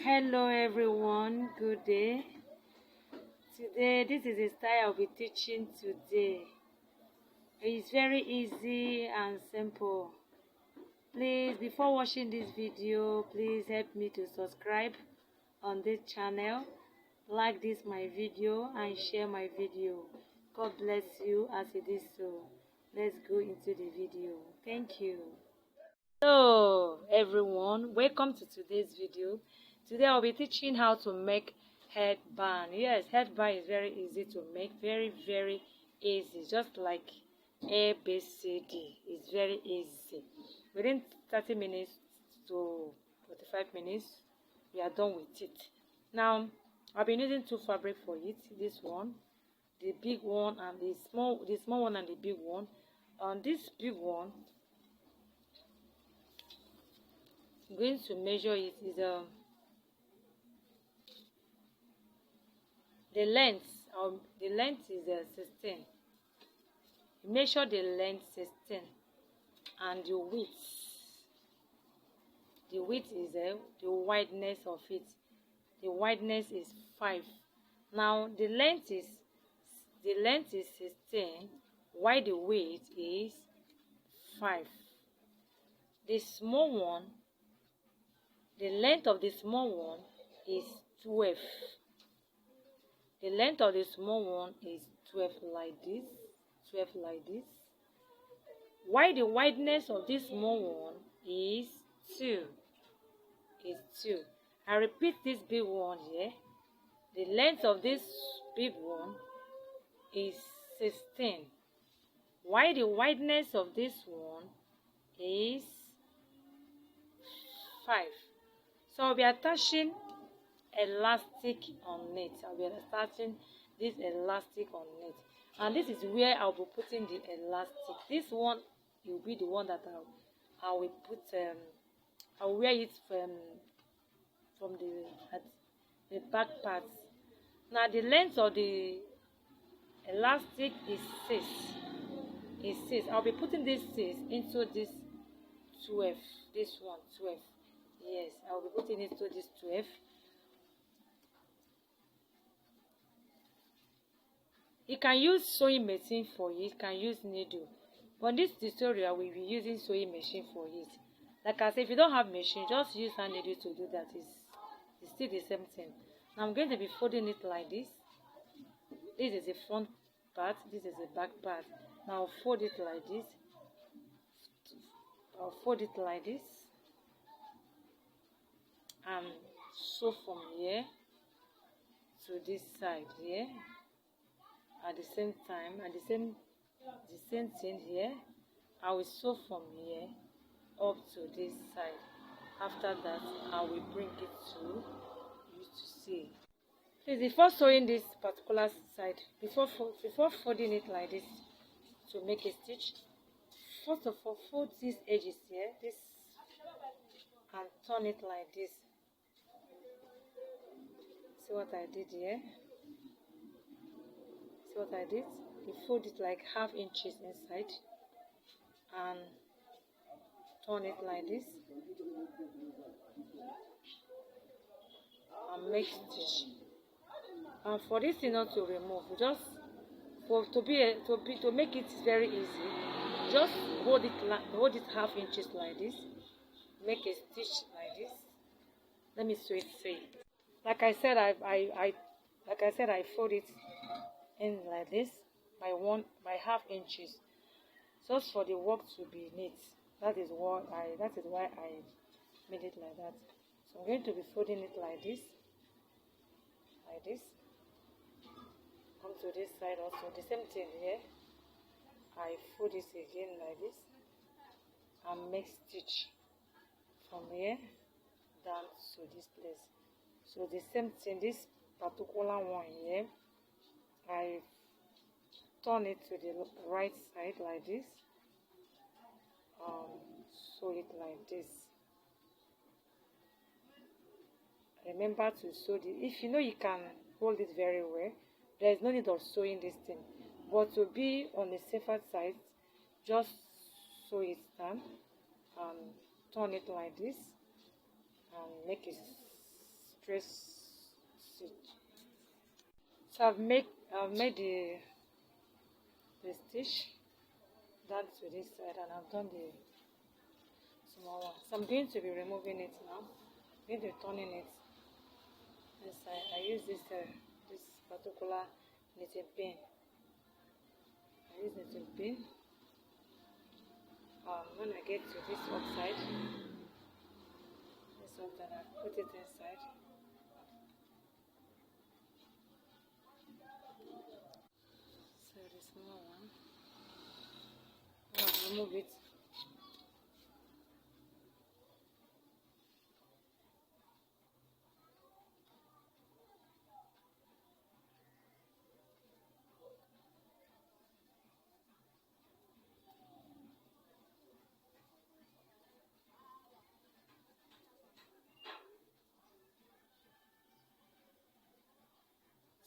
Hello everyone, good day. Today this is the style I'll be teaching today. It's very easy and simple. Please, before watching this video, please help me to subscribe on this channel, like this my video and share my video. God bless you as you do so. Let's go into the video. Thank you. Hello everyone, welcome to today's video. Today I'll be teaching how to make headband. Yes, headband is very easy to make, very easy, just like ABCD. It's very easy. Within 30 minutes to 45 minutes we are done with it. Now I've been using two fabric for it. This one, the big one, and the small one and the big one. On this big one, I'm going to measure it. Is the length is 16. Measure the length 16, and the width is the wideness of it. The wideness is 5. Now the length is 16, while the width is 5. The small one, the length of the small one is 12. The length of the small one is 12 like this. 12 like this. While the wideness of this small one is 2. Is 2. I repeat this big one here. The length of this big one is 16. While the wideness of this one is 5. So I'll be attaching elastic on it. I'll be attaching this elastic on it, and this is where I'll be putting the elastic. This one will be the one that I will put. I'll wear it from the back part. Now the length of the elastic is 6. Is 6. I'll be putting this 6 into this 12. This one 12. Yes, I'll be putting it to this 12. You can use sewing machine for it, you can use needle. But in this tutorial, we'll be using sewing machine for it. Like I said, if you don't have machine, just use hand needle to do that. It's still the same thing. Now I'm going to be folding it like this. This is the front part, this is the back part. Now I'll fold it like this. I'll fold it like this. And sew from here to this side here. At the same time, the same thing here. I will sew from here up to this side. After that, I will bring it to you to see. Please, before sewing this particular side, before folding it like this to make a stitch, first of all, fold these edges here, this, and turn it like this. See what I did here? See what I did? You fold it like ½ inches inside and turn it like this and make stitch. And for this thing not to remove, just to make it very easy, just hold it ½ inches like this, make a stitch like this. Let me sew it straight. Like I said, I fold it in like this by ½ inches, just for the work to be neat. That is why I made it like that. So I'm going to be folding it like this, come to this side also, the same thing here. I fold it again like this and make stitch from here down to this place. So the same thing, this particular one here, I turn it to the right side like this, sew it like this. Remember to sew it. If you know you can hold it very well, there is no need of sewing this thing. But to be on the safer side, just sew it down and turn it like this and make it straight stitch. So I've made the stitch down to this side, and I've done the small one. So I'm going to be removing it now. I'm going to be turning it inside. I use this particular knitting pin. I use knitting pin. When I get to this upside, I put it inside. So the small one, I'll remove it.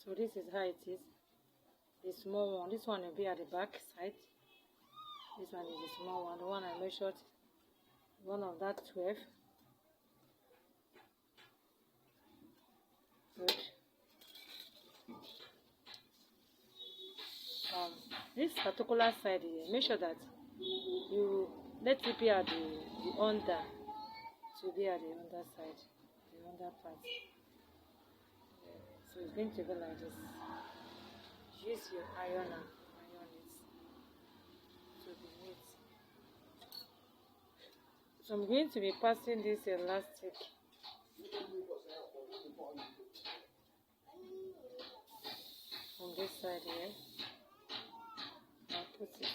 So this is how it is. The small one, this one will be at the back side. This one is the small one, the one I measured, one of that 12. Good. This particular side here, make sure that you let it be at the under, to be at the under side, the under part. So it's going to be like this. Use your iron it to be neat. So I'm going to be passing this elastic on this side here. I'll put it.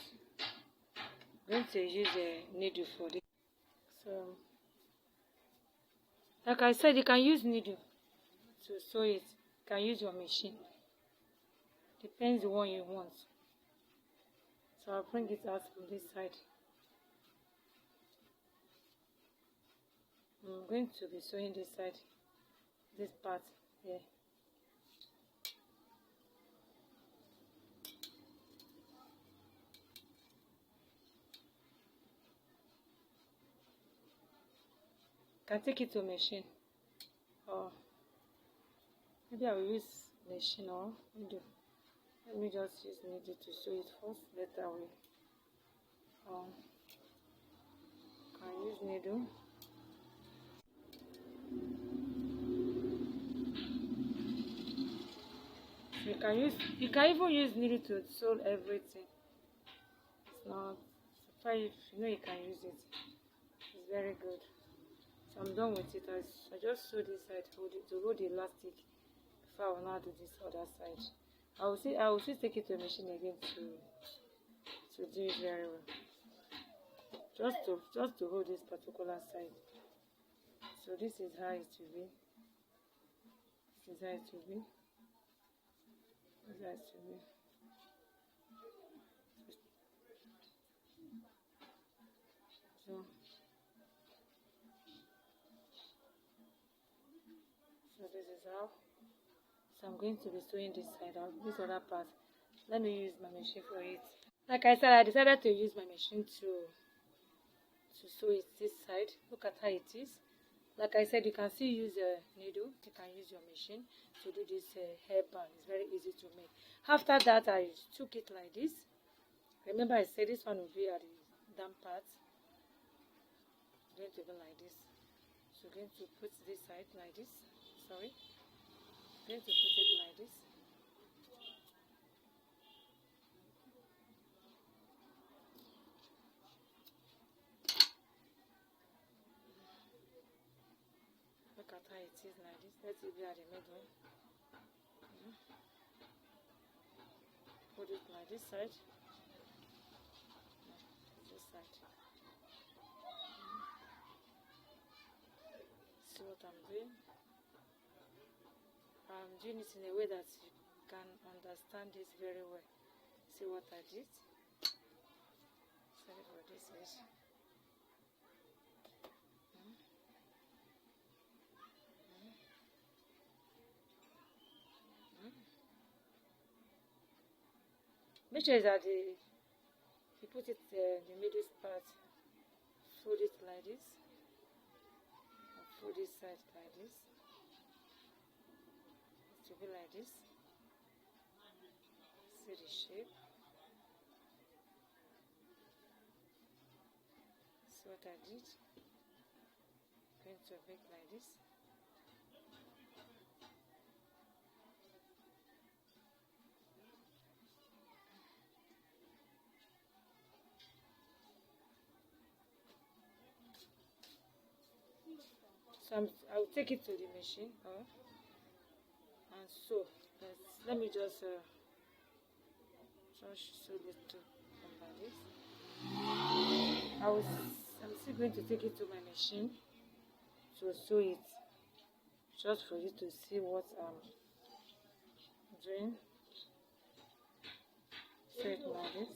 I'm going to use a needle for this. So, like I said, you can use needle to sew it. You can use your machine. Depends the one you want. So I'll bring it out from this side. I'm going to be sewing this side, this part here. Can take it to a machine, or maybe I will use machine or needle. Let me just use needle to sew it first. Later we can use needle. So you can even use needle to sew everything. It's not, if you know you can use it. It's very good. So I'm done with it. I just sew this side to hold the elastic before I will now do this other side. I will still take it to a machine again to do it very well. Just to hold this particular side. So this is how it will be. This is how it will be. This is how it will be. So this is how. So I'm going to be sewing this side out, this other part. Let me use my machine for it. Like I said, I decided to use my machine to sew it this side. Look at how it is. Like I said, you can still use a needle. You can use your machine to do this hairband. It's very easy to make. After that, I took it like this. Remember, I said this one will be at the down part. It's going to be like this. So I'm going to put this side like this. Sorry. I'm going to put it like this. Look at how it is like this. Let it be at the middle. Put it like this side. This side. See what I'm doing? I'm doing it in a way that you can understand this very well. See what I did? Sorry for this edge. Make sure that you put it the middle part, fold it like this, and fold this side like this. to be like this. See the shape. So what I did, going to bake like this. So I'll take it to the machine and sew. Let me just sew this too like this. I'm still going to take it to my machine to sew it, just for you to see what I'm doing. Sew it like this.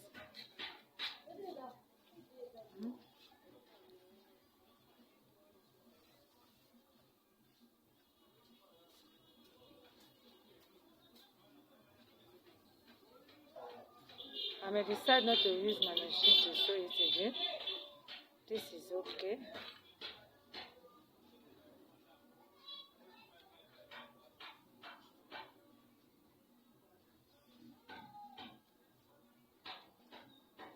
I may decide not to use my machine to sew it again. This is okay.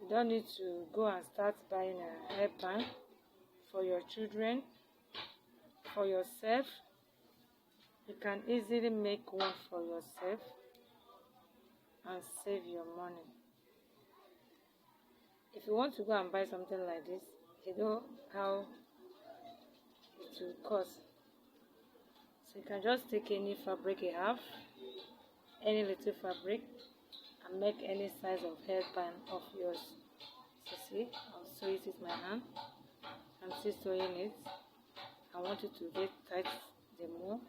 You don't need to go and start buying a hairband for your children, for yourself. You can easily make one for yourself and save your money. If you want to go and buy something like this, you know how it will cost. So you can just take any fabric you have, any little fabric, and make any size of hairband of yours. So see, I'll sew it with my hand. I'm still sewing it. I want it to get tight the more.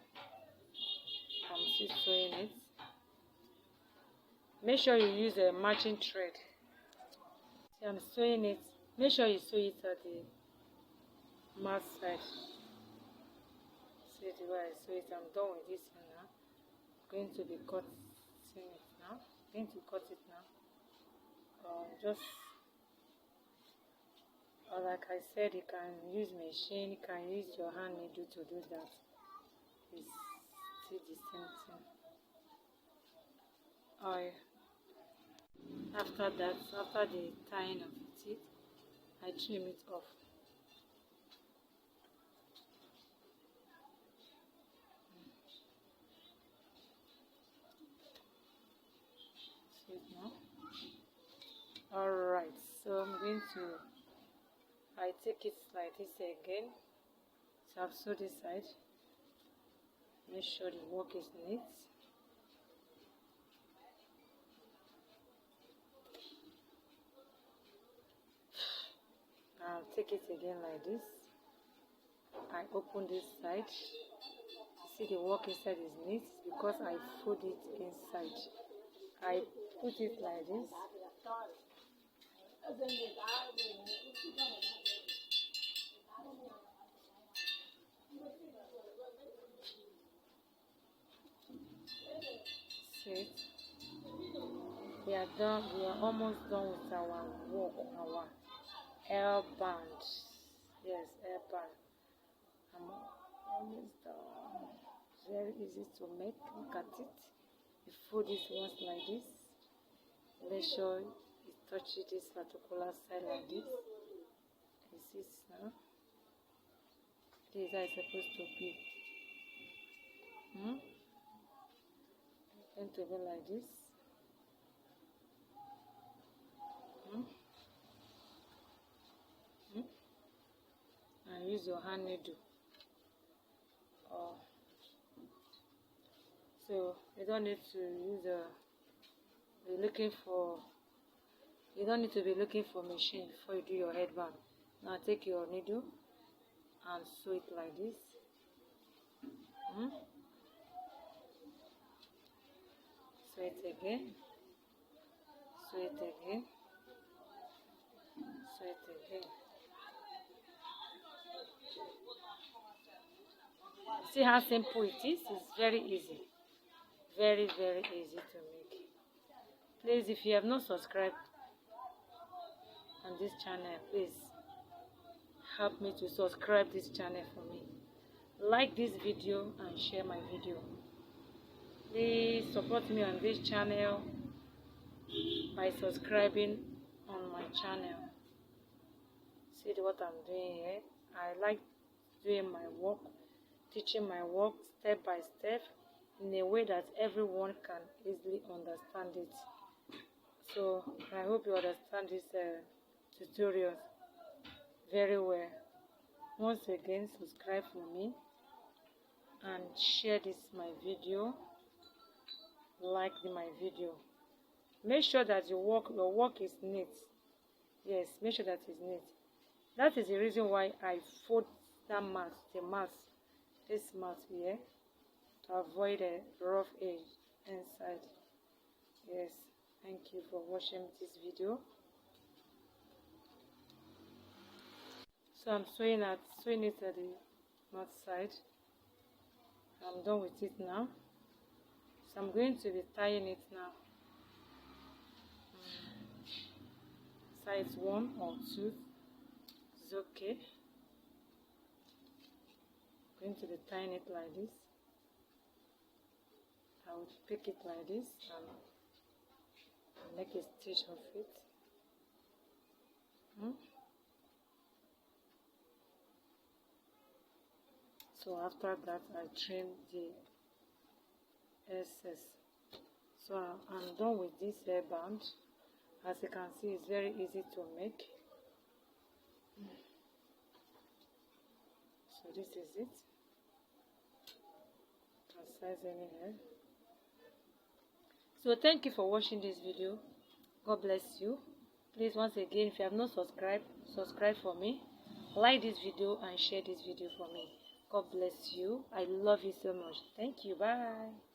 I'm still sewing it. Make sure you use a matching thread. See, I'm sewing it. Make sure you sew it at the mark side. See the way I sew it. I'm done with this one now. I'm going to be cutting it now. I'm going to cut it now. Like I said, you can use machine, you can use your hand needle to do that. It's still the same thing. After that, after the tying of the teeth, I trim it off. See it now? Alright, so I'm going to, I take it like this again. So I've sewed this side. Make sure the work is neat. I'll take it again like this. I open this side. You see the work inside is neat because I fold it inside. I put it like this. See, we are done. We are almost done with our work, our hairband. Yes, hairband. I'm almost done. It's very easy to make. Look at it. You fold it once like this. Make sure you touch it this particular side like this. You see it now? This is how it's supposed to be. Going to be like this. And use your hand needle. So you don't need to use you don't need to be looking for machine before you do your headband. Now take your needle and sew it like this. Sew it again. Sew it again. Sew it again. See how simple it is? It's very easy. Very, very easy to make. Please, if you have not subscribed on this channel, please help me to subscribe this channel for me. Like this video and share my video. Please support me on this channel by subscribing on my channel. See what I'm doing here. I like doing my work, teaching my work step by step in a way that everyone can easily understand it. So I hope you understand this tutorial very well. Once again, subscribe for me and share this my video, like my video. Make sure that your work is neat. Yes, make sure that it's neat. That is the reason why I fold that mat, this mat here, to avoid a rough edge inside. Yes, thank you for watching this video. So I'm sewing it at the mat side. I'm done with it now. So I'm going to be tying it now. Size 1 or 2 is okay. I'm going to be tying it like this. I will pick it like this and make a stitch of it. So after that, I trim the excess. So I'm done with this hairband. As you can see, it's very easy to make. So this is it. You can size any hair. So thank you for watching this video. God bless you. Please, once again, if you have not subscribed, subscribe for me. Like this video and share this video for me. God bless you. I love you so much. Thank you. Bye.